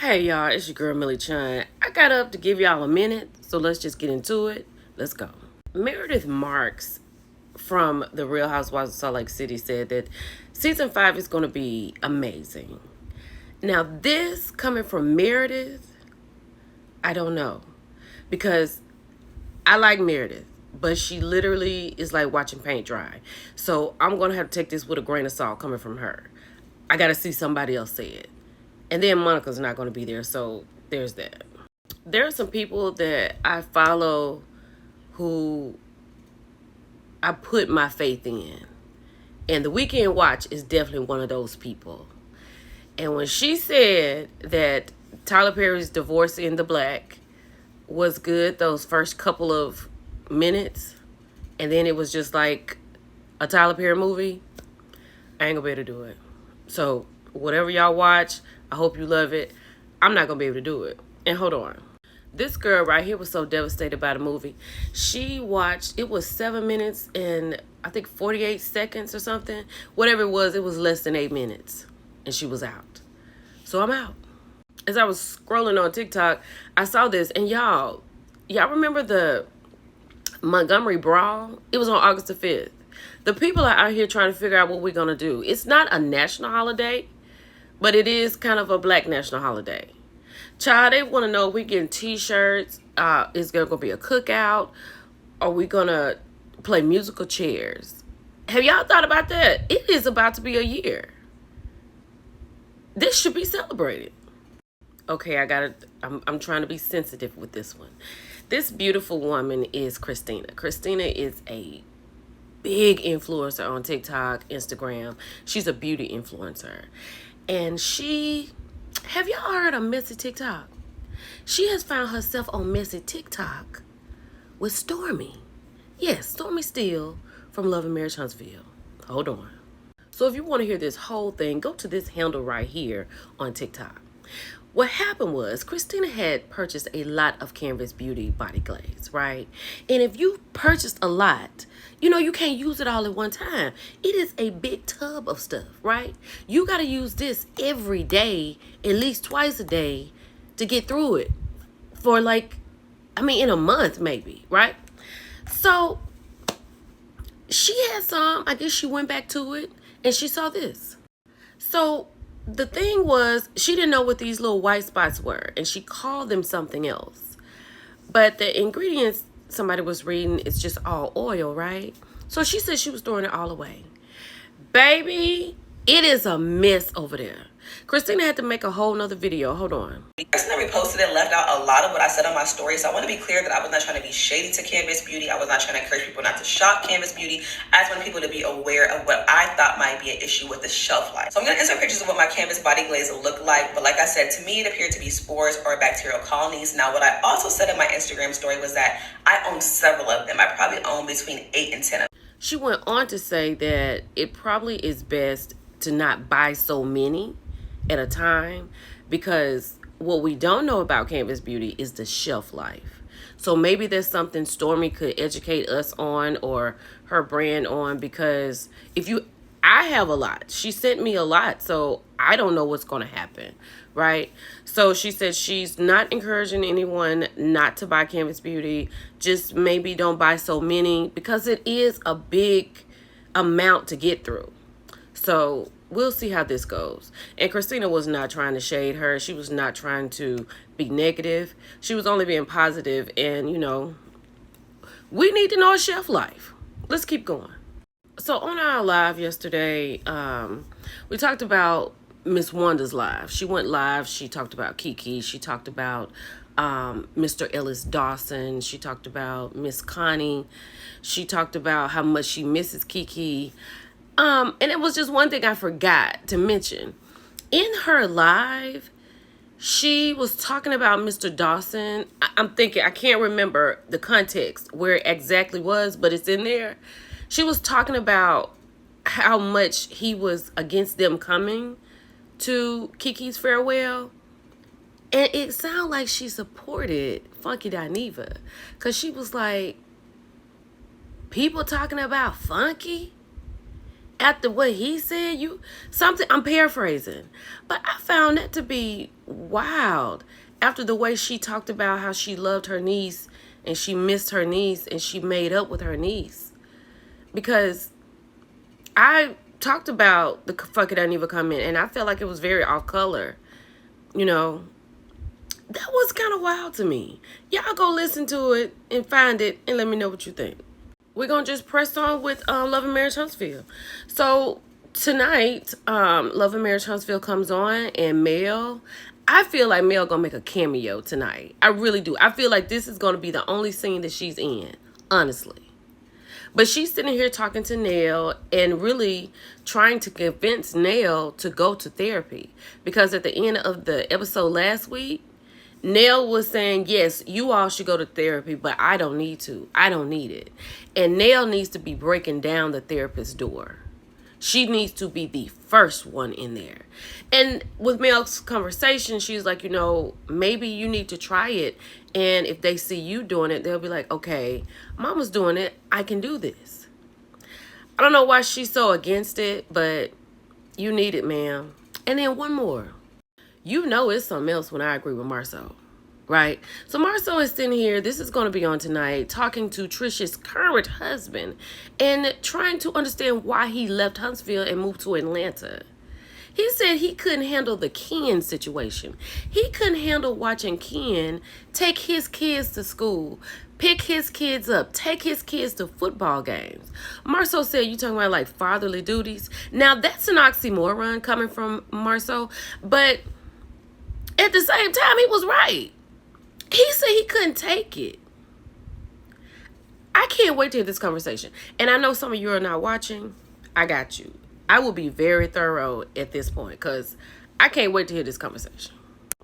Hey y'all, it's your girl Millie Chun. I got up to give y'all a minute, so let's just get into it. Let's go. Meredith Marks from The Real Housewives of Salt Lake City said that season 5 is going to be amazing. Now, this coming from Meredith, I don't know. Because I like Meredith, but she literally is like watching paint dry. So I'm going to have to take this with a grain of salt coming from her. I got to see somebody else say it. And then Monica's not going to be there, so there's that. There are some people that I follow who I put my faith in. And the Weekend Watch is definitely one of those people. And when she said that Tyler Perry's Divorce in the Black was good those first couple of minutes, and then it was just like a Tyler Perry movie, I ain't gonna be able to do it. So whatever y'all watch, I hope you love it. I'm not gonna be able to do it. And hold on. This girl right here was so devastated by the movie. She watched, it was 7 minutes and I think 48 seconds or something. Whatever it was less than 8 minutes. And she was out. So I'm out. As I was scrolling on TikTok, I saw this. And y'all remember the Montgomery Brawl? It was on August the 5th. The people are out here trying to figure out what we're going to do. It's not a national holiday, but it is kind of a black national holiday. Child, they want to know if we getting t-shirts. Is there going to be a cookout? Are we going to play musical chairs? Have y'all thought about that? It is about to be a year. This should be celebrated. Okay, I'm trying to be sensitive with this one. This beautiful woman is Christina. Christina is a big influencer on TikTok, Instagram. She's a beauty influencer. And have y'all heard of Messy TikTok? She has found herself on Messy TikTok with Stormy. Yes, Stormy Steele from Love and Marriage Huntsville. Hold on. So if you want to hear this whole thing, go to this handle right here on TikTok. What happened was Christina had purchased a lot of Canvas Beauty body glaze, right? And if you purchased a lot, you can't use it all at one time. It is a big tub of stuff, right? You got to use this every day, at least twice a day, to get through it for in a month maybe, right? So she had some, I guess she went back to it and she saw this. So the thing was, she didn't know what these little white spots were, and she called them something else. But the ingredients, somebody was reading, it's just all oil, right? So she said she was throwing it all away. Baby, it is a mess over there. Christina had to make a whole nother video. Hold on. The person that reposted it left out a lot of what I said on my story, so I want to be clear that I was not trying to be shady to Canvas Beauty. I was not trying to encourage people not to shop Canvas Beauty. I just want people to be aware of what I thought might be an issue with the shelf life. So I'm going to insert pictures of what my Canvas body glaze look like, but like I said, to me it appeared to be spores or bacterial colonies. Now what I also said in my Instagram story was that I own several of them. I probably own between 8 and 10 of them. She went on to say that it probably is best to not buy so many at a time, because what we don't know about Canvas Beauty is the shelf life. So maybe there's something Stormy could educate us on, or her brand on, because I have a lot. She sent me a lot, so I don't know what's going to happen, right? So she said she's not encouraging anyone not to buy Canvas Beauty. Just maybe don't buy so many, because it is a big amount to get through. So we'll see how this goes. And Christina was not trying to shade her. She was not trying to be negative. She was only being positive. And, we need to know a shelf life. Let's keep going. So on our live yesterday, we talked about Miss Wanda's live. She went live. She talked about Kiki. She talked about Mr. Ellis Dawson. She talked about Miss Connie. She talked about how much she misses Kiki. And it was just one thing I forgot to mention. In her live, she was talking about Mr. Dawson. I'm thinking, I can't remember the context where it exactly was, but it's in there. She was talking about how much he was against them coming to Kiki's farewell. And it sounded like she supported Funky Dineva, because she was like, people talking about Funky? after what he said, something, I'm paraphrasing, but I found that to be wild. After the way she talked about how she loved her niece and she missed her niece and she made up with her niece. Because I talked about the fuck it, I didn't even come in, and I felt like it was very off color. You know, that was kind of wild to me. Y'all go listen to it and find it and let me know what you think. We're going to just press on with Love and Marriage Huntsville. So tonight, Love and Marriage Huntsville comes on, and Mel, I feel like Mel going to make a cameo tonight. I really do. I feel like this is going to be the only scene that she's in, honestly. But she's sitting here talking to Nelle and really trying to convince Nelle to go to therapy. Because at the end of the episode last week, Nelle was saying, yes, you all should go to therapy, but I don't need to. I don't need it. And Nelle needs to be breaking down the therapist's door. She needs to be the first one in there. And with Mel's conversation, she's like, maybe you need to try it. And if they see you doing it, they'll be like, okay, mama's doing it. I can do this. I don't know why she's so against it, but you need it, ma'am. And then one more. It's something else when I agree with Marceau, right? So Marceau is sitting here. This is going to be on tonight, talking to Trisha's current husband and trying to understand why he left Huntsville and moved to Atlanta. He said he couldn't handle the Ken situation. He couldn't handle watching Ken take his kids to school, pick his kids up, take his kids to football games. Marceau said, you talking about like fatherly duties? Now, that's an oxymoron coming from Marceau, but at the same time, he was right. He said he couldn't take it. I can't wait to hear this conversation. And I know some of you are not watching. I got you. I will be very thorough at this point because I can't wait to hear this conversation.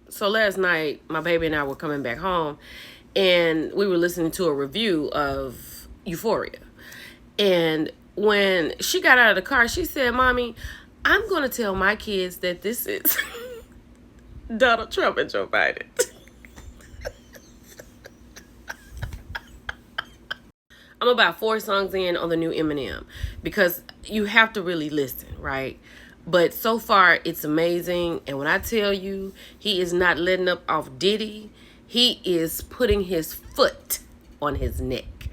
So last night, my baby and I were coming back home and we were listening to a review of Euphoria. And when she got out of the car, she said, Mommy, I'm going to tell my kids that this is Donald Trump and Joe Biden. I'm about 4 songs in on the new Eminem because you have to really listen, right? But so far, it's amazing. And when I tell you he is not letting up off Diddy, he is putting his foot on his neck.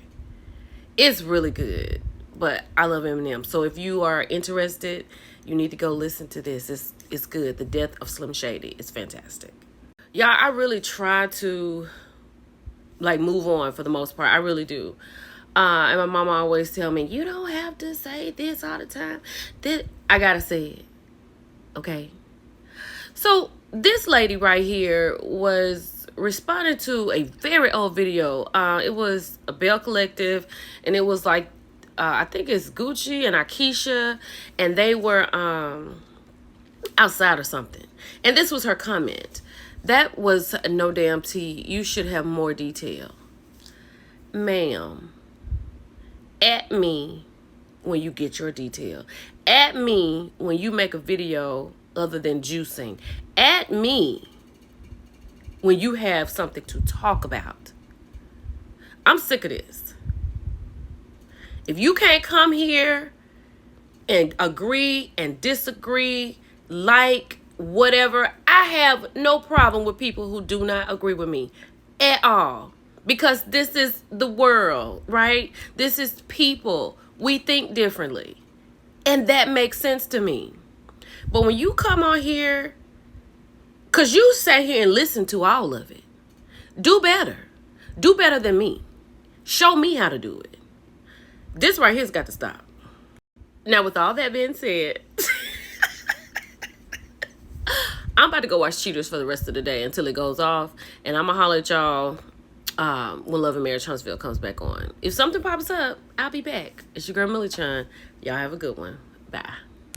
It's really good. But I love Eminem. So if you are interested, you need to go listen to this. It's good. The Death of Slim Shady. It's fantastic. Y'all, I really try to move on for the most part. I really do. And my mama always tell me, you don't have to say this all the time. I gotta say it. Okay? So this lady right here was responding to a very old video. It was a Bell Collective, and it was like, I think it's Gucci and Akeisha, and they were outside or something. And this was her comment. That was no damn tea. You should have more detail. Ma'am, at me when you get your detail. At me when you make a video other than juicing. At me when you have something to talk about. I'm sick of this. If you can't come here and agree and disagree, whatever, I have no problem with people who do not agree with me at all. Because this is the world, right? This is people. We think differently. And that makes sense to me. But when you come on here, because you sat here and listened to all of it, do better. Do better than me. Show me how to do it. This right here's got to stop. Now, with all that being said, I'm about to go watch Cheaters for the rest of the day until it goes off. And I'm going to holler at y'all when Love and Marriage Huntsville comes back on. If something pops up, I'll be back. It's your girl, Millie Chan. Y'all have a good one. Bye.